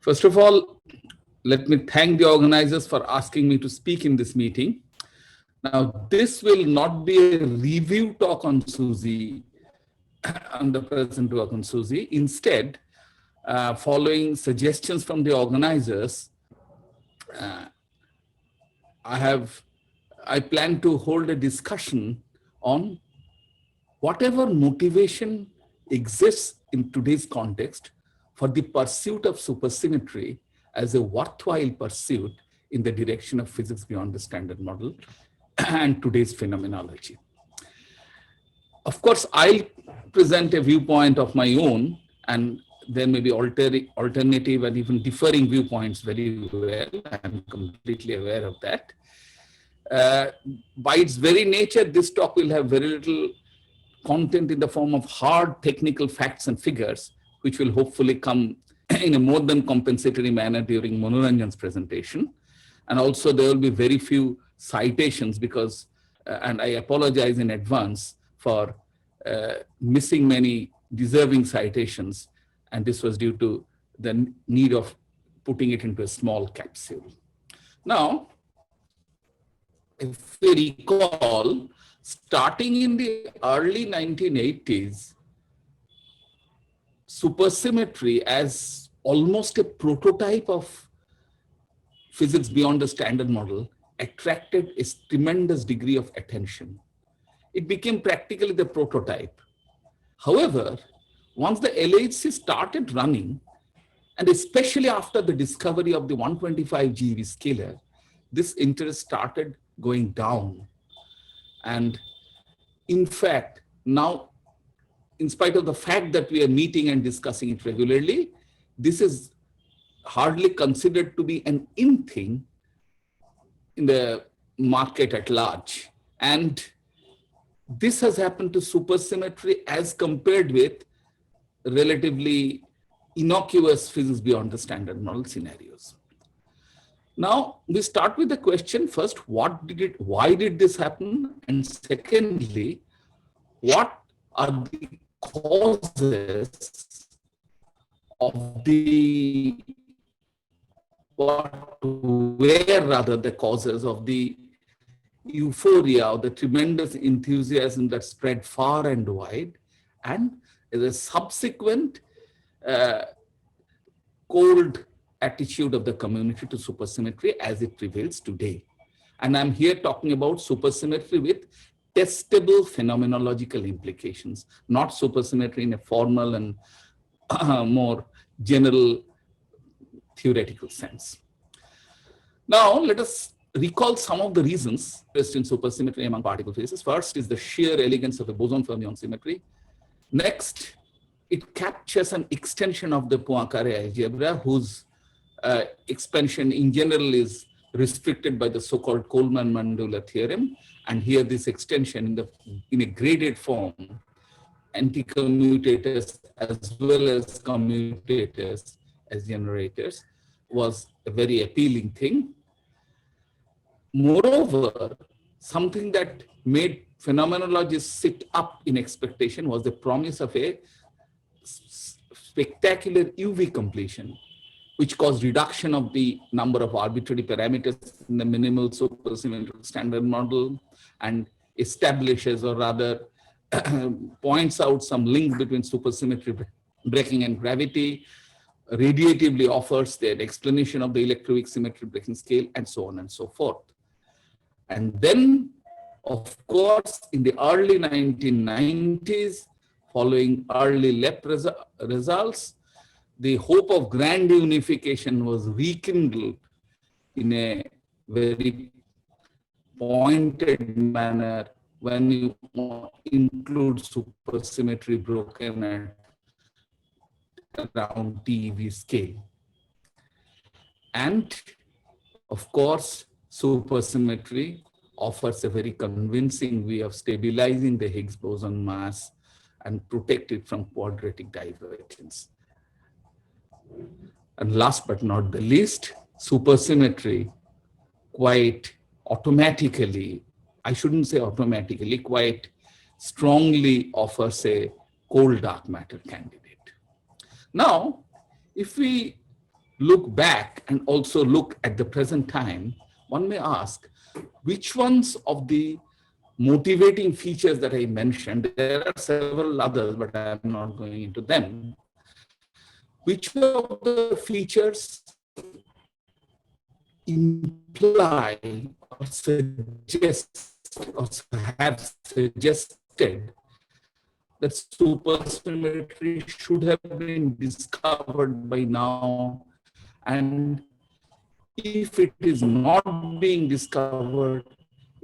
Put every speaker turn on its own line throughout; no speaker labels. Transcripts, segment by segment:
First of all, let me thank the organizers for asking me to speak in this meeting. Now, this will not be a review talk on SUSE, on the present work on SUSE. Instead, following suggestions from the organizers, I plan to hold a discussion on whatever motivation exists in today's context for the pursuit of supersymmetry as a worthwhile pursuit in the direction of physics beyond the standard model and today's phenomenology. Of course, I'll present a viewpoint of my own, and there may be alternative and even differing viewpoints very well. I'm completely aware of that. By its very nature, this talk will have very little content in the form of hard technical facts and figures, which will hopefully come in a more than compensatory manner during Manoranjan's presentation. And also there will be very few citations because, and I apologize in advance for missing many deserving citations. And this was due to the need of putting it into a small capsule. Now, if we recall, starting in the early 1980s, supersymmetry as almost a prototype of physics beyond the standard model attracted a tremendous degree of attention. It became practically the prototype. However, once the LHC started running, and especially after the discovery of the 125 GeV scalar, this interest started going down. And in fact, now, in spite of the fact that we are meeting and discussing it regularly, this is hardly considered to be an in thing in the market at large. And this has happened to supersymmetry as compared with relatively innocuous physics beyond the standard model scenarios. Now, we start with the question first, why did this happen? And secondly, what are the causes of the, what were rather the causes of the euphoria or the tremendous enthusiasm that spread far and wide, and the subsequent cold attitude of the community to supersymmetry as it prevails today. And I'm here talking about supersymmetry with testable phenomenological implications, not supersymmetry in a formal and more general theoretical sense. Now, let us recall some of the reasons in supersymmetry among particle physics. First is the sheer elegance of a boson fermion symmetry. Next, it captures an extension of the Poincare algebra, whose expansion in general is restricted by the so-called Coleman-Mandula theorem. And here this extension in a graded form, anti-commutators as well as commutators as generators, was a very appealing thing. Moreover, something that made phenomenologists sit up in expectation was the promise of a spectacular UV completion, which caused reduction of the number of arbitrary parameters in the minimal supersymmetric standard model and establishes, or rather points out some link between supersymmetry breaking and gravity, radiatively offers the explanation of the electroweak symmetry breaking scale, and so on and so forth. And then, of course, in the early 1990s, following early LEP results, the hope of grand unification was rekindled in a very pointed manner when you include supersymmetry broken at around TeV scale. And of course, supersymmetry offers a very convincing way of stabilizing the Higgs boson mass and protect it from quadratic divergence. And last but not the least, supersymmetry quite automatically, I shouldn't say automatically, quite strongly offers a cold dark matter candidate. Now, if we look back and also look at the present time, one may ask, which ones of the motivating features that I mentioned, there are several others, but I'm not going into them. Which of the features imply or suggest or have suggested that supersymmetry should have been discovered by now, and if it is not being discovered,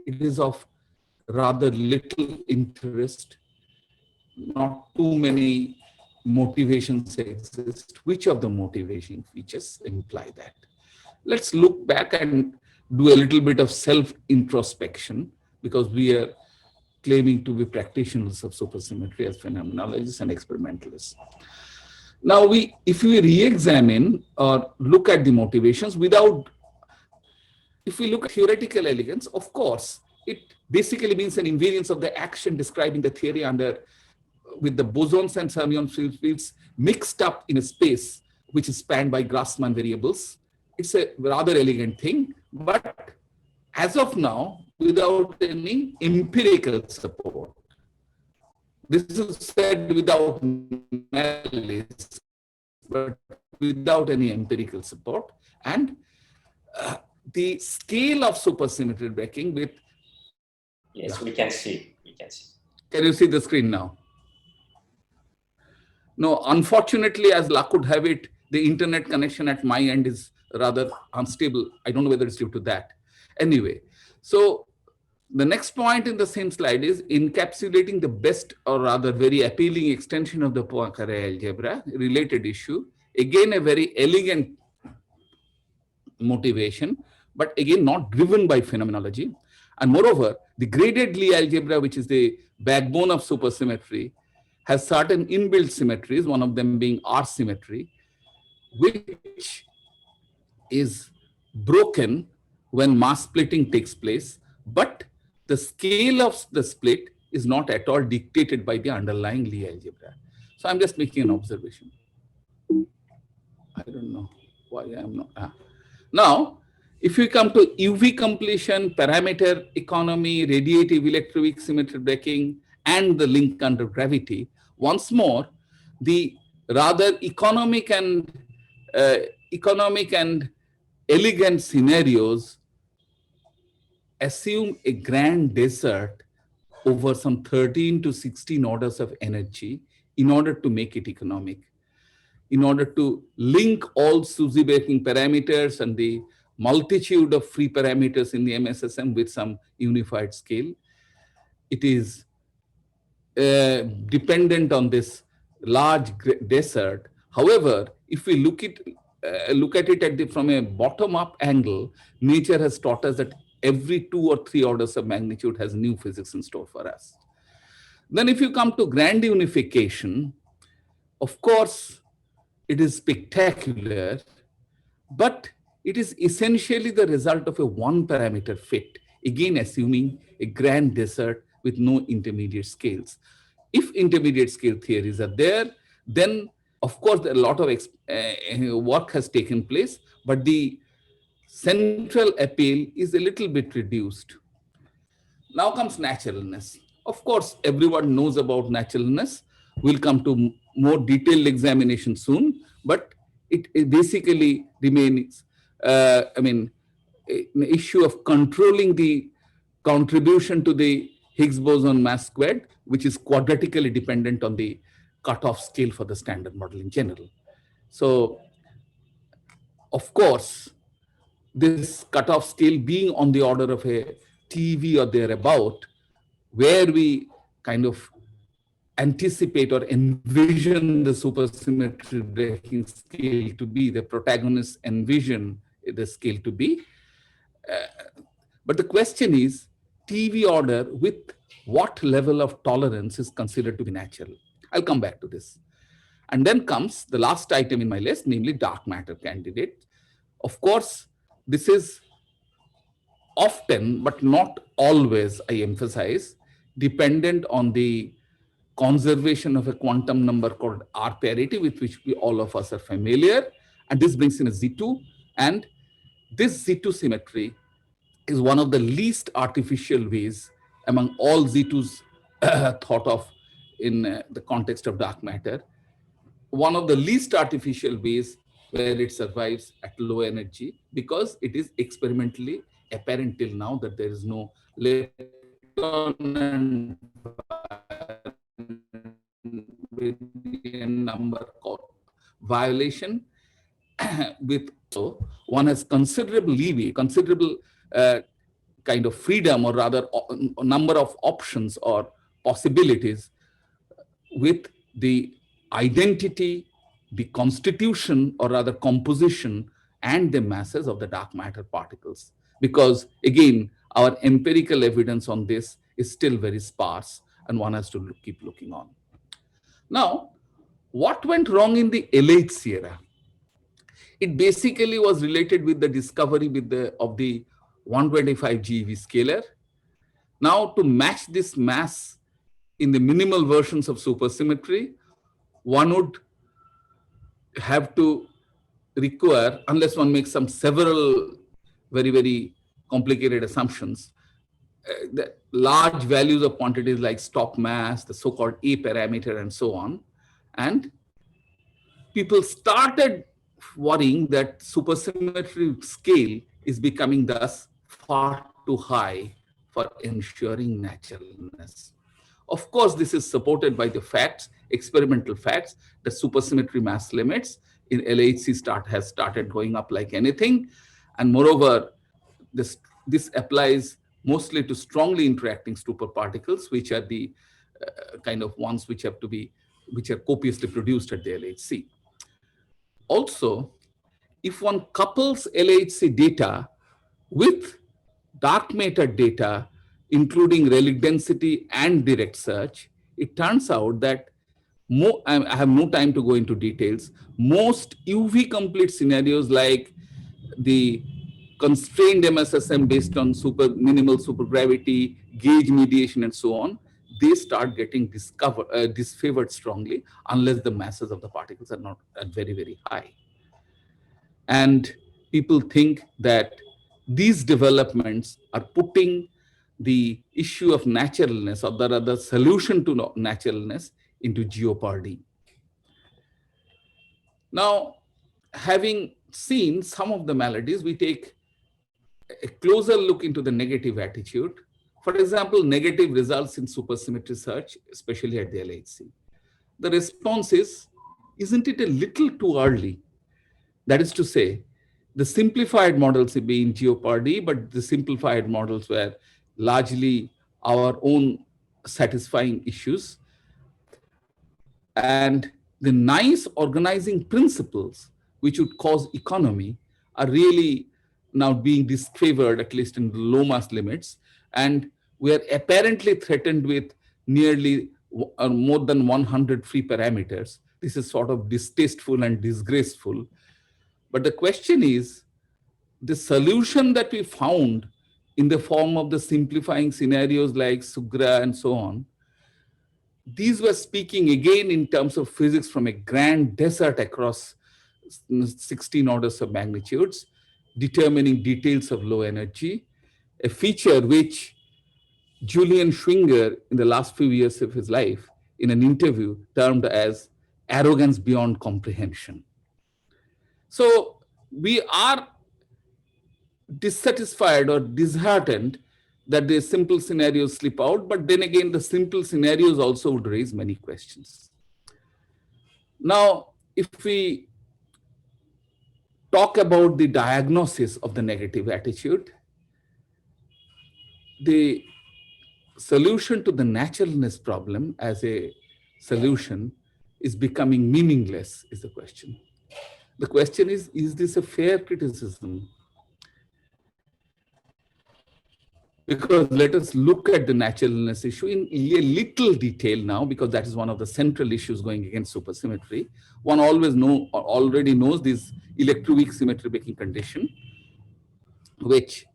it is of rather little interest, not too many motivations exist. Which of the motivation features imply that? Let's look back and do a little bit of self-introspection, because we are claiming to be practitioners of supersymmetry as phenomenologists and experimentalists. Now, if we re-examine or look at the motivations if we look at theoretical elegance, of course, it basically means an invariance of the action describing the theory with the bosons and fermion fields mixed up in a space which is spanned by Grassmann variables. It's a rather elegant thing, but as of now, without any empirical support. This is said without malice, but without any empirical support. And the scale of supersymmetry breaking with...
Yes, we can see.
Can you see the screen now? No, unfortunately, as luck would have it, the internet connection at my end is rather unstable. I don't know whether it's due to that. Anyway, so the next point in the same slide is encapsulating the best, or rather very appealing extension of the Poincare algebra, related issue. Again, a very elegant motivation, but again, not driven by phenomenology. And moreover, the graded Lie algebra, which is the backbone of supersymmetry, has certain inbuilt symmetries, one of them being R symmetry, which is broken when mass splitting takes place, but the scale of the split is not at all dictated by the underlying Lie algebra. So I'm just making an observation. I don't know why I'm not. Now, if we come to UV completion, parameter economy, radiative electroweak symmetry breaking, and the link under gravity, once more, the rather economic and elegant scenarios assume a grand desert over some 13 to 16 orders of energy in order to make it economic, in order to link all SUSY breaking parameters and the multitude of free parameters in the MSSM with some unified scale. It is dependent on this large desert. However, if we look at it from a bottom-up angle, nature has taught us that every 2 or 3 orders of magnitude has new physics in store for us. Then if you come to grand unification, of course, it is spectacular, but it is essentially the result of a one-parameter fit, again assuming a grand desert with no intermediate scales. If intermediate scale theories are there, then of course a lot of work has taken place, but the central appeal is a little bit reduced. Now comes naturalness. Of course, everyone knows about naturalness. We'll come to more detailed examination soon, but it basically remains, an issue of controlling the contribution to the Higgs boson mass squared, which is quadratically dependent on the cutoff scale for the standard model in general. So, of course, this cutoff scale being on the order of a TeV or thereabout, where we kind of anticipate or envision the supersymmetry breaking scale to be, the protagonists envision the scale to be. But the question is, TeV order with what level of tolerance is considered to be natural? I'll come back to this. And then comes the last item in my list, namely dark matter candidate. Of course, this is often, but not always, I emphasize, dependent on the conservation of a quantum number called R parity, with which all of us are familiar. and this brings in a Z2. And this Z2 symmetry is one of the least artificial ways among all Z2s thought of in the context of dark matter. One of the least artificial ways where it survives at low energy, because it is experimentally apparent till now that there is no lepton number violation. With so one has considerable leeway, considerable kind of freedom, or rather a number of options or possibilities with the identity, the constitution, or rather composition, and the masses of the dark matter particles. Because again, our empirical evidence on this is still very sparse, and one has to keep looking on. Now, what went wrong in the LHC era? It basically was related with the discovery of the 125 GeV scalar. Now, to match this mass in the minimal versions of supersymmetry, one would have to require, unless one makes some several very, very complicated assumptions, the large values of quantities like stop mass, the so-called A parameter, and so on. And people started worrying that supersymmetry scale is becoming thus far too high for ensuring naturalness. Of course, this is supported by the facts, experimental facts, that supersymmetry mass limits in LHC has started going up like anything. And moreover, this applies mostly to strongly interacting superparticles, which are the kind of ones which are copiously produced at the LHC. Also, if one couples LHC data with dark matter data, including relic density and direct search, it turns out that I have no time to go into details. Most UV complete scenarios, like the constrained MSSM based on minimal supergravity, gauge mediation, and so on, they start getting disfavored strongly unless the masses of the particles are not very, very high. And people think that these developments are putting the issue of naturalness, or the solution to naturalness, into jeopardy. Now, having seen some of the maladies, we take a closer look into the negative attitude. For example, negative results in supersymmetry search, especially at the LHC. The response is, isn't it a little too early? That is to say, the simplified models would be in jeopardy, but the simplified models were largely our own satisfying issues. And the nice organizing principles which would cause economy are really now being disfavored, at least in the low mass limits. And we are apparently threatened with nearly more than 100 free parameters. This is sort of distasteful and disgraceful. But the question is, the solution that we found in the form of the simplifying scenarios like Sugra and so on, these were speaking again in terms of physics from a grand desert across 16 orders of magnitudes, determining details of low energy, a feature which Julian Schwinger, in the last few years of his life, in an interview, termed as arrogance beyond comprehension. So we are dissatisfied or disheartened that the simple scenarios slip out, but then again, the simple scenarios also would raise many questions. Now, if we talk about the diagnosis of the negative attitude, the solution to the naturalness problem as a solution is becoming meaningless, is the question. The question is this a fair criticism? Because let us look at the naturalness issue in a little detail now, because that is one of the central issues going against supersymmetry. One already knows this electroweak symmetry breaking condition, which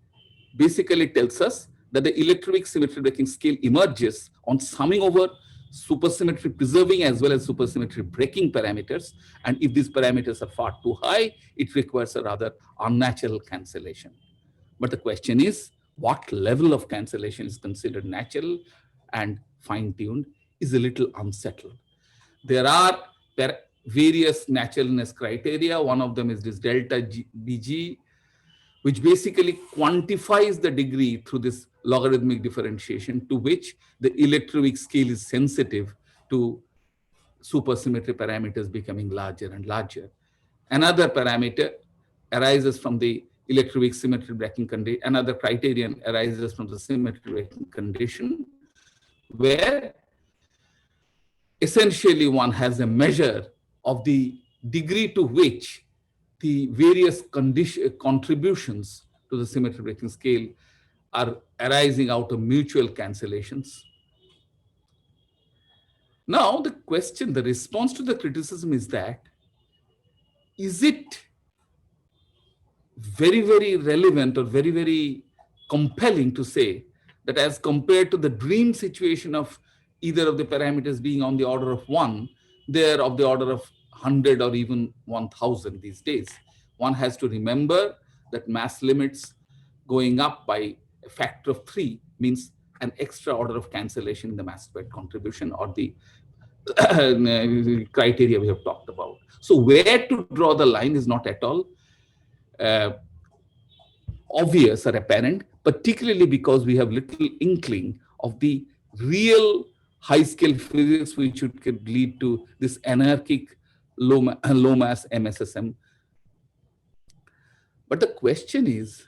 basically tells us that the electroweak symmetry breaking scale emerges on summing over supersymmetry preserving as well as supersymmetry breaking parameters. And if these parameters are far too high, it requires a rather unnatural cancellation. But the question is, what level of cancellation is considered natural and fine-tuned is a little unsettled. There are various naturalness criteria. One of them is this delta BG, which basically quantifies the degree through this logarithmic differentiation to which the electroweak scale is sensitive to supersymmetry parameters becoming larger and larger. Another parameter arises from the electroweak symmetry breaking condition. Another criterion arises from the symmetry breaking condition, where essentially one has a measure of the degree to which the various contributions to the symmetry breaking scale are arising out of mutual cancellations. Now, the question, the response to the criticism is that, is it very, very relevant or very, very compelling to say that as compared to the dream situation of either of the parameters being on the order of 1, they're of the order of 100 or even 1000 these days. One has to remember that mass limits going up by a factor of 3 means an extra order of cancellation in the mass squared contribution, or the criteria we have talked about. So where to draw the line is not at all obvious or apparent, particularly because we have little inkling of the real high-scale physics which could lead to this anarchic low mass MSSM. But the question is,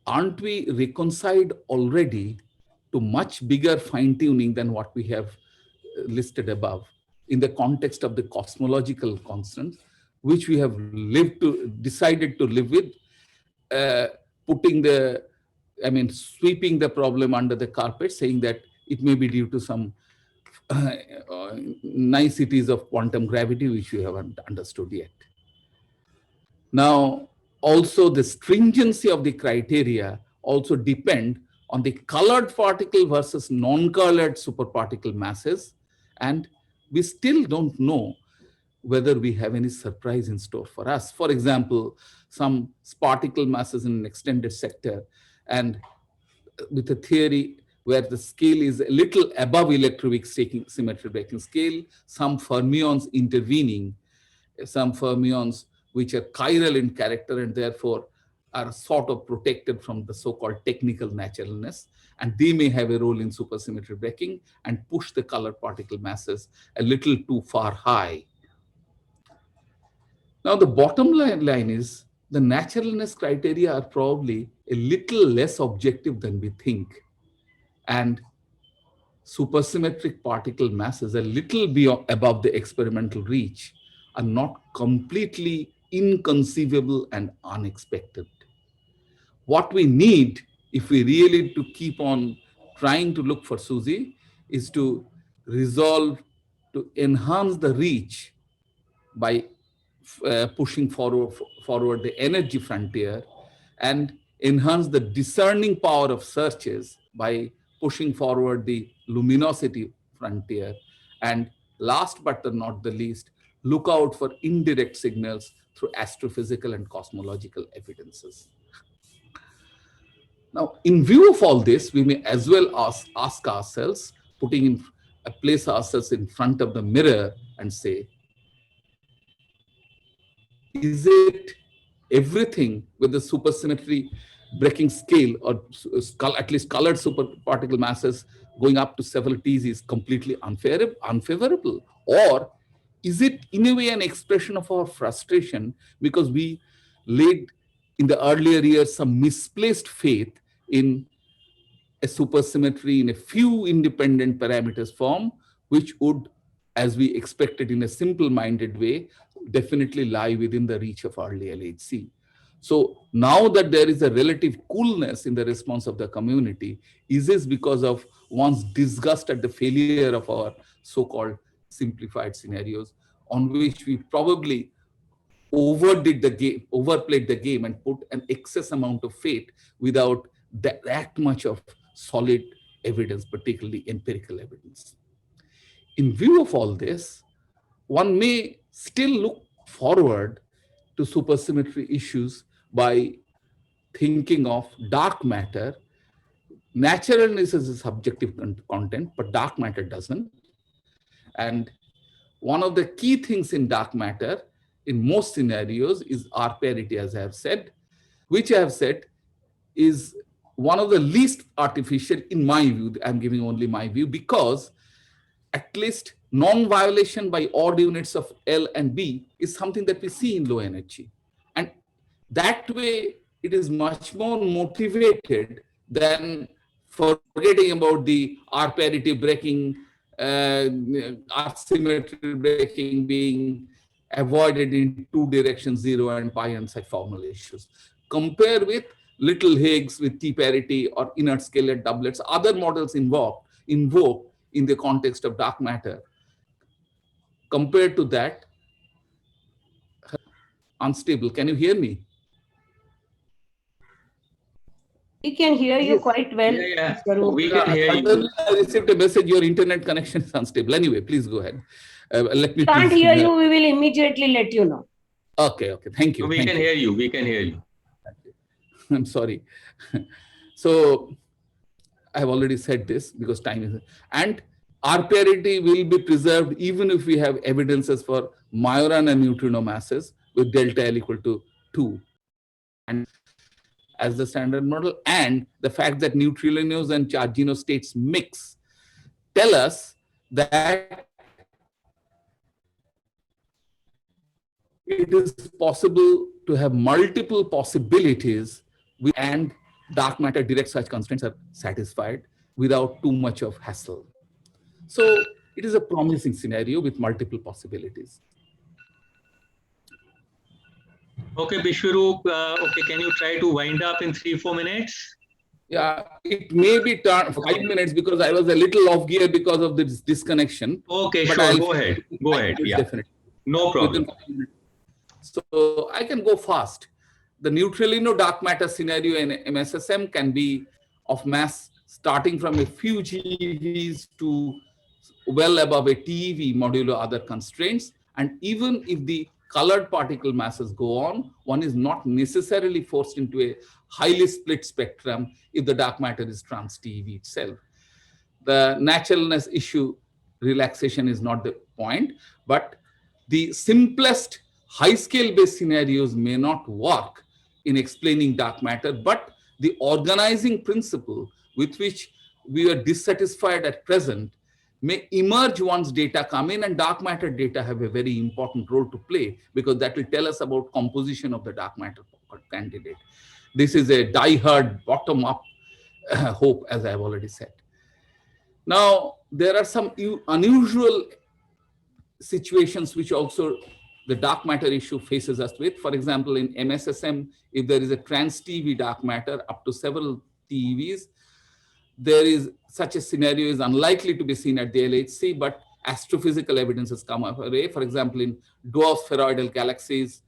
aren't we reconciled already to much bigger fine-tuning than what we have listed above in the context of the cosmological constants, which we have decided to live with, sweeping the problem under the carpet, saying that it may be due to some niceties of quantum gravity, which we haven't understood yet. Now, also the stringency of the criteria also depend on the colored particle versus non-colored superparticle masses. And we still don't know whether we have any surprise in store for us. For example, some particle masses in an extended sector, and with a theory where the scale is a little above electroweak symmetry breaking scale, some fermions intervening, some fermions which are chiral in character and therefore are sort of protected from the so-called technical naturalness, and they may have a role in supersymmetry breaking and push the colored particle masses a little too far high. Now, the bottom line is the naturalness criteria are probably a little less objective than we think, and supersymmetric particle masses a little above the experimental reach are not completely inconceivable and unexpected. What we need, if we really to keep on trying to look for SUSY, is to resolve to enhance the reach by pushing forward the energy frontier, and enhance the discerning power of searches by pushing forward the luminosity frontier, and last but not the least, look out for indirect signals through astrophysical and cosmological evidences. Now, in view of all this, we may as well ask ourselves, place ourselves in front of the mirror and say, is it everything with the supersymmetry breaking scale, or at least colored superparticle masses going up to several T's is completely unfavorable? Or is it in a way an expression of our frustration because we laid in the earlier years some misplaced faith in a supersymmetry in a few independent parameters form, which would, as we expected in a simple-minded way, definitely lie within the reach of early LHC. So now that there is a relative coolness in the response of the community, is this because of one's disgust at the failure of our so-called simplified scenarios, on which we probably overplayed the game and put an excess amount of faith without that much of solid evidence, particularly empirical evidence? in view of all this, one may still look forward to supersymmetry issues by thinking of dark matter. Naturalness is a subjective content, but dark matter doesn't. And one of the key things in dark matter in most scenarios is R parity, as I have said, which I have said is one of the least artificial in my view. I'm giving only my view, because at least non-violation by odd units of L and B is something that we see in low energy. And that way, it is much more motivated than forgetting about the R parity breaking, R symmetry breaking being avoided in two directions, 0 and pi and psi formal issues. Compare with little Higgs with T parity or inert scalar doublets, other models invoked in the context of dark matter. Compared to that, unstable. Can you hear me?
We can hear you quite well.
Yeah.
Swaroop.
We can hear you.
Suddenly I received a message, your internet connection is unstable. Anyway, please go ahead. Let me
We can't
please
hear you. We will immediately let you know.
Okay, thank you.
We
thank
can
you.
hear you. We can hear you.
I'm sorry. So I have already said this because time is, and R parity will be preserved even if we have evidences for Majorana neutrino masses with delta L equal to 2 and as the standard model, and the fact that neutrinos and chargino states mix tell us that it is possible to have multiple possibilities and dark matter direct search constraints are satisfied without too much of hassle. So it is a promising scenario with multiple possibilities.
Okay, Bishwaroop, okay, can you try to wind up in 3-4 minutes?
Yeah, it may be 5 minutes because I was a little off gear because of this disconnection.
Okay,
but
sure, go ahead. Go ahead, yeah.
Definitely.
No problem.
So I can go fast. The neutralino dark matter scenario in MSSM can be of mass starting from a few GeVs to well above a TeV modulo other constraints. And even if the colored particle masses go on, one is not necessarily forced into a highly split spectrum if the dark matter is trans TeV itself. The naturalness issue relaxation is not the point, but the simplest high scale based scenarios may not work in explaining dark matter, but the organizing principle with which we are dissatisfied at present may emerge once data come in, and dark matter data have a very important role to play because that will tell us about composition of the dark matter candidate. This is a die-hard bottom-up hope, as I've already said. Now, there are some unusual situations which also the dark matter issue faces us with. For example, in MSSM, if there is a trans TeV dark matter up to several TeVs, there is such a scenario is unlikely to be seen at the LHC, but astrophysical evidence has come up array. For example, in dwarf spheroidal galaxies,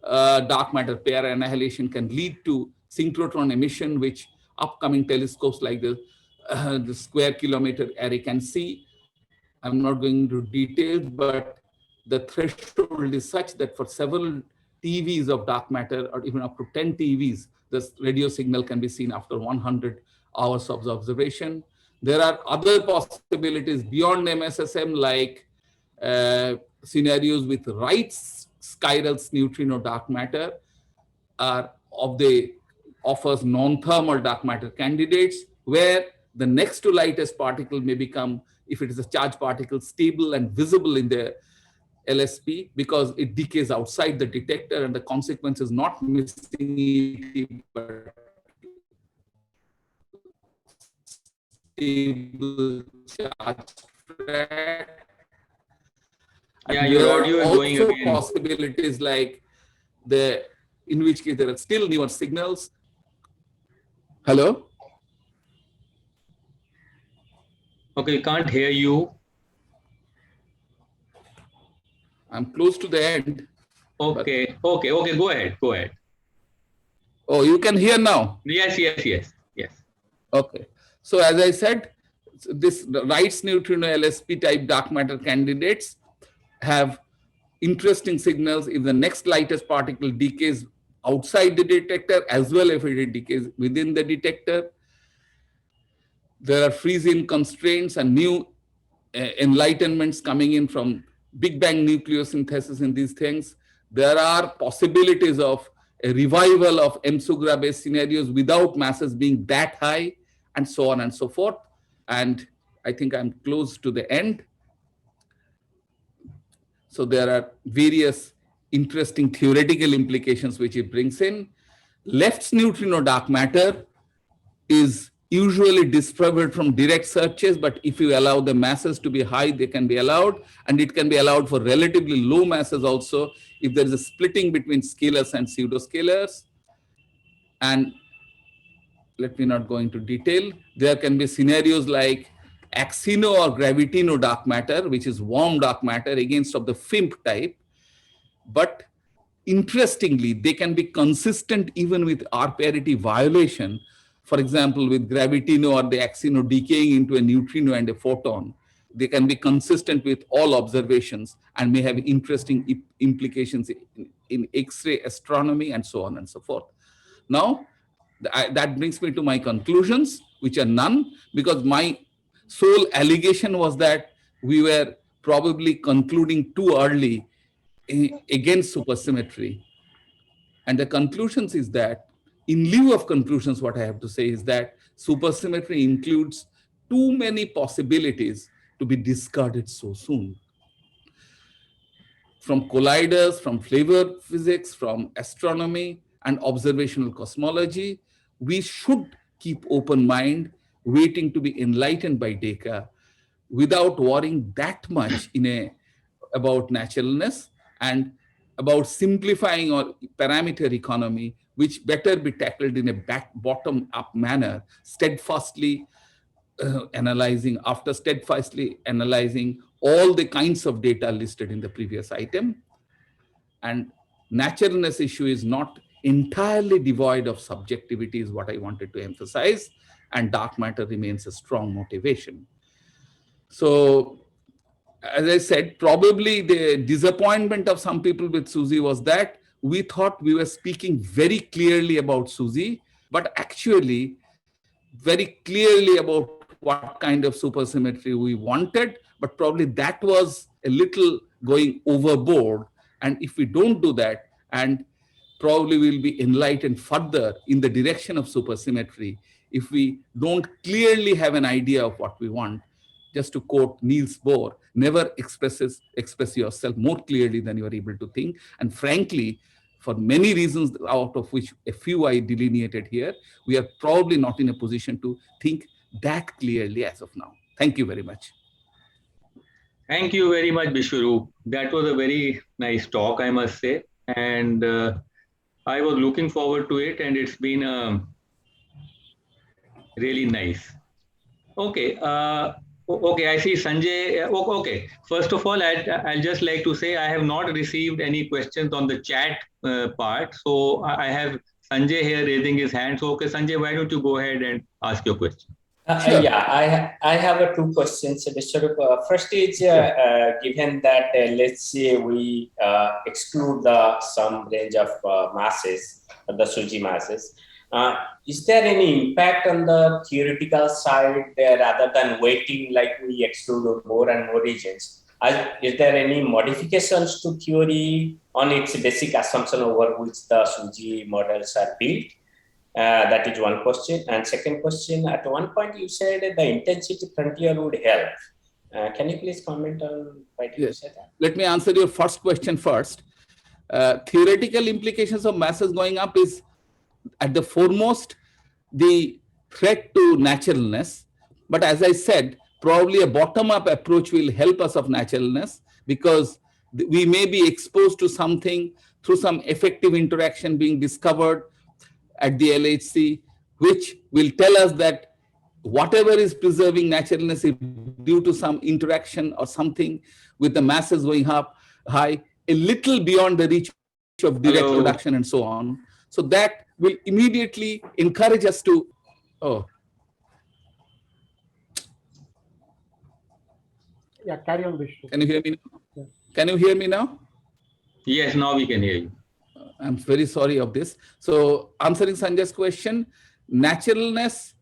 dark matter pair annihilation can lead to synchrotron emission, which upcoming telescopes like the Square Kilometre Array can see. I'm not going into details, but the threshold is such that for several TeVs of dark matter, or even up to 10 TeVs, the radio signal can be seen after 100 hours of observation. There are other possibilities beyond MSSM, like scenarios with right Skyrel's neutrino dark matter offers non-thermal dark matter candidates, where the next to lightest particle may become, if it is a charged particle, stable and visible in the LSP because it decays outside the detector, and the consequence is not missing ET, but stable charge track.
Yeah, your audio is going
also
again.
Possibilities like in which case there are still newer signals. Hello?
Okay, can't hear you.
I'm close to the end.
Okay, okay, go ahead, go ahead.
Oh, you can hear now?
Yes.
Okay. So as I said, this Wright's neutrino LSP type dark matter candidates have interesting signals if the next lightest particle decays outside the detector as well if it decays within the detector. There are freeze-in constraints and new enlightenments coming in from Big Bang nucleosynthesis in these things. There are possibilities of a revival of MSUGRA-based scenarios without masses being that high, and so on and so forth. And I think I'm close to the end. So there are various interesting theoretical implications which it brings in. Left's neutrino dark matter is usually disfavored from direct searches, but if you allow the masses to be high, they can be allowed, and it can be allowed for relatively low masses also if there is a splitting between scalars and pseudoscalars. And let me not go into detail. There can be scenarios like axino or gravitino dark matter, which is warm dark matter against of the FIMP type. But interestingly, they can be consistent even with R parity violation. For example, with gravitino or the axino decaying into a neutrino and a photon, they can be consistent with all observations and may have interesting implications in X-ray astronomy and so on and so forth. Now, that brings me to my conclusions, which are none, because my sole allegation was that we were probably concluding too early against supersymmetry. And the conclusions is that, in lieu of conclusions, what I have to say is that supersymmetry includes too many possibilities to be discarded so soon. From colliders, from flavor physics, from astronomy and observational cosmology, we should keep open mind, waiting to be enlightened by Dekha without worrying that much about naturalness and about simplifying our parameter economy, which better be tackled in a bottom-up manner, steadfastly analyzing all the kinds of data listed in the previous item. And naturalness issue is not entirely devoid of subjectivity is what I wanted to emphasize, and dark matter remains a strong motivation. So, as I said, probably the disappointment of some people with SUSY was that we thought we were speaking very clearly about SUSY, but actually very clearly about what kind of supersymmetry we wanted, but probably that was a little going overboard. And if we don't do that, and probably we'll be enlightened further in the direction of supersymmetry if we don't clearly have an idea of what we want. Just to quote Niels Bohr, never express yourself more clearly than you are able to think. And frankly, for many reasons, out of which a few I delineated here, we are probably not in a position to think that clearly as of now. Thank you very much.
Thank you very much, Bishwaroop. That was a very nice talk, I must say. And I was looking forward to it, and it's been really nice. Okay. Okay, I see Sanjay. Okay, first of all, I'll just like to say I have not received any questions on the chat part. So I have Sanjay here raising his hand. So, okay, Sanjay, why don't you go ahead and ask your question?
Sure. Yeah, I have two questions. First is, given that, let's say we exclude some range of masses, the SUSY masses, is there any impact on the theoretical side rather than waiting like we exclude more and more regions? Is there any modifications to theory on its basic assumption over which the SUSY models are built? That is one question. And second question, at one point you said the intensity frontier would help. Can you please comment on why did you say that?
Let me answer your first question first. Theoretical implications of masses going up is at the foremost the threat to naturalness. But as I said, probably a bottom-up approach will help us of naturalness, because we may be exposed to something through some effective interaction being discovered at the LHC, which will tell us that whatever is preserving naturalness is due to some interaction or something with the masses going up high, a little beyond the reach of direct production and so on. So that will immediately encourage us to,
Yeah, carry on, Vishnu.
Can you hear me now?
Yeah.
Can you hear me now?
Yes, now we can hear you.
I'm very sorry of this. So answering Sanjay's question, naturalness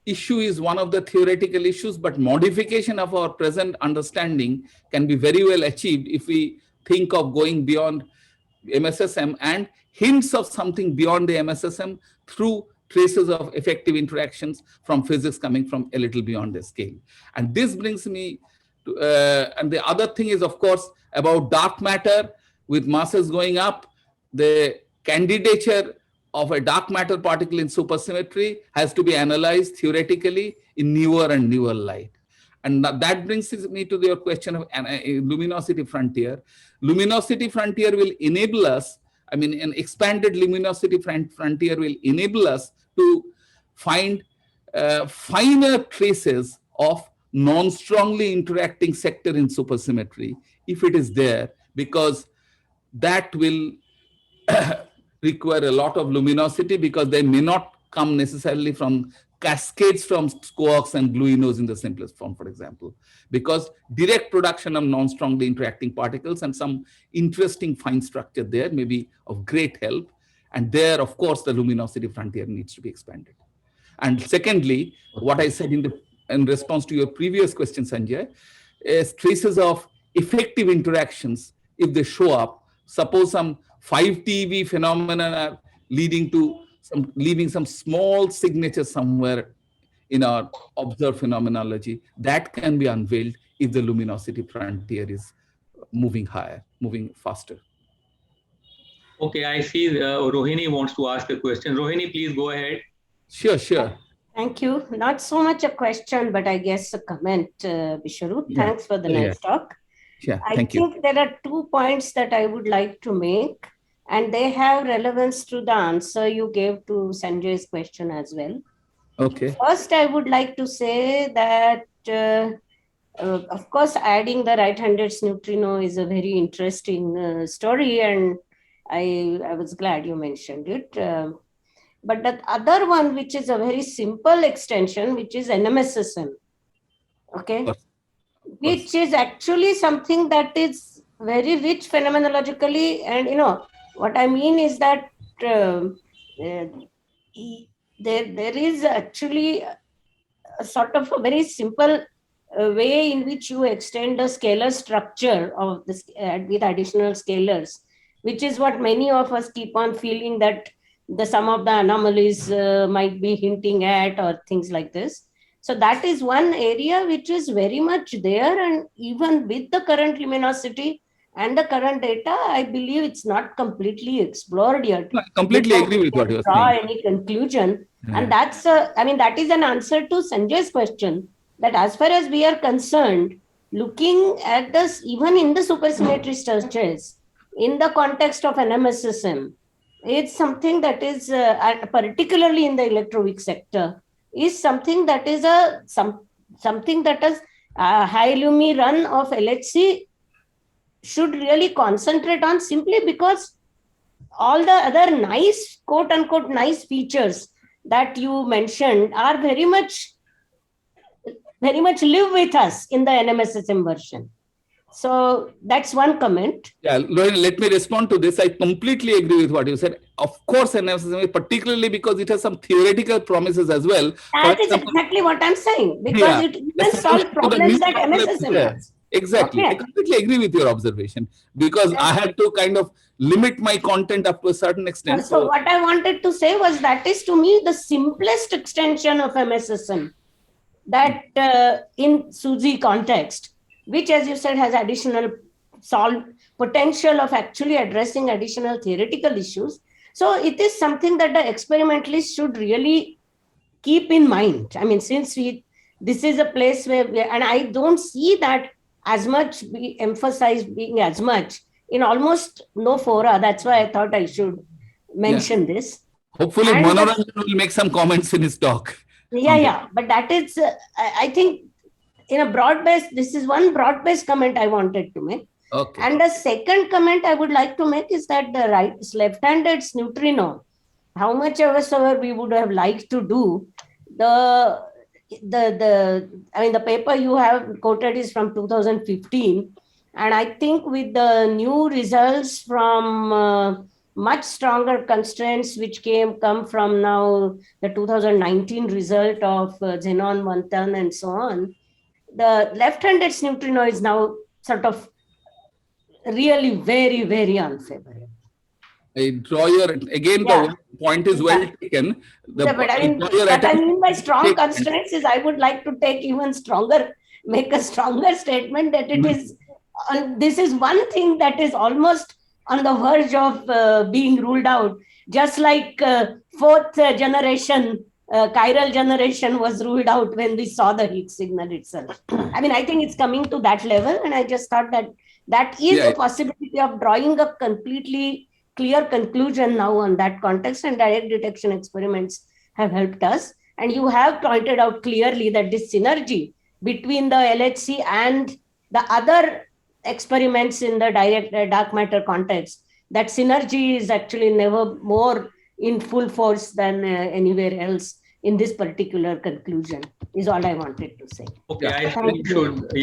issue is one of the theoretical issues, but modification of our present understanding can be very well achieved if we think of going beyond MSSM and hints of something beyond the MSSM through traces of effective interactions from physics coming from a little beyond the scale. And this brings me to, and the other thing is, of course, about dark matter with masses going up. The candidature of a dark matter particle in supersymmetry has to be analyzed theoretically in newer and newer light. And that brings me to your question of luminosity frontier. Luminosity frontier will enable us, I mean, an expanded luminosity frontier will enable us to find finer traces of non-strongly interacting sector in supersymmetry, if it is there, because that will require a lot of luminosity, because they may not come necessarily from cascades from quarks and gluinos in the simplest form, for example, because direct production of non-strongly interacting particles and some interesting fine structure there may be of great help. And there, of course, the luminosity frontier needs to be expanded. And secondly, what I said in response to your previous question, Sanjay, is traces of effective interactions, if they show up, suppose some 5 TeV phenomena are leaving some small signature somewhere in our observed phenomenology, that can be unveiled if the luminosity frontier is moving higher, moving faster.
Okay, I see Rohini wants to ask a question. Rohini, please go ahead.
Sure, sure.
Thank you. Not so much a question, but I guess a comment, Vishnu.
Yeah.
Thanks for the
Yeah.
nice talk.
Yeah,
I
thank you.
think there are 2 points that I would like to make, and they have relevance to the answer you gave to Sanjay's question as well.
Okay.
First, I would like to say that, of course, adding the right-handed neutrino is a very interesting story, and I was glad you mentioned it. But the other one, which is a very simple extension, which is NMSSM, okay, which is actually something that is very rich phenomenologically. And, what I mean is that there is actually a sort of a very simple way in which you extend the scalar structure of this with additional scalars, which is what many of us keep on feeling that some of the anomalies might be hinting at, or things like this. So that is one area which is very much there, and even with the current luminosity and the current data, I believe it's not completely explored yet.
I completely agree with what you're
draw
saying.
any conclusion.
Yeah.
And that's that is an answer to Sanjay's question, that as far as we are concerned, looking at this even in the supersymmetry structures in the context of NMSSM, it's something that is particularly in the electroweak sector, is something that is something that is high lumi run of LHC should really concentrate on, simply because all the other nice, quote unquote, nice features that you mentioned are very much live with us in the NMSSM version. So that's one comment.
Yeah, Rohini, let me respond to this. I completely agree with what you said. Of course, NMSSM, particularly because it has some theoretical promises as well.
That is exactly what I'm saying, because it even solves problems that MSSM has.
Exactly.
Okay.
I completely agree with your observation, because I had to kind of limit my content up to a certain extent.
So what I wanted to say was, that is to me the simplest extension of MSSM, that in SUSY context, which, as you said, has additional potential of actually addressing additional theoretical issues. So it is something that the experimentalists should really keep in mind. I mean, since this is a place where and I don't see that as much be emphasized being as much in almost no fora. That's why I thought I should mention this.
Hopefully,
And
Manoranjan will make some comments in his talk.
Yeah. But that is, I think, in a broad-based, this is one broad-based comment I wanted to make.
Okay.
And the second comment I would like to make is that the left-handed neutrino, how much ever we would have liked to do, the paper you have quoted is from 2015, and I think with the new results from much stronger constraints which come from now the 2019 result of xenon 110 and so on, the left-handed neutrino is now sort of really very, very unfavorable.
I draw your, again,
Yeah.
the point is well taken.
Yeah, but I mean, what I mean by strong constraints is I would like to take even stronger, make a stronger statement that it is, this is one thing that is almost on the verge of being ruled out, just like fourth generation, chiral generation was ruled out when we saw the heat signal itself. I mean, I think it's coming to that level, and I just thought that that is a possibility of drawing a completely clear conclusion now on that context, and direct detection experiments have helped us. And you have pointed out clearly that this synergy between the LHC and the other experiments in the direct dark matter context, that synergy is actually never more in full force than anywhere else in this particular conclusion, is all I wanted to say.
Okay, I think we should,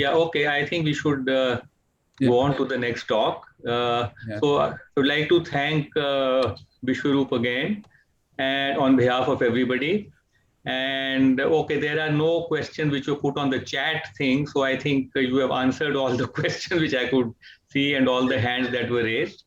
I think we should go on to the next talk. So I would like to thank Vishwaroop again, and on behalf of everybody. And okay, there are no questions which were put on the chat thing. So I think you have answered all the questions which I could see and all the hands that were raised.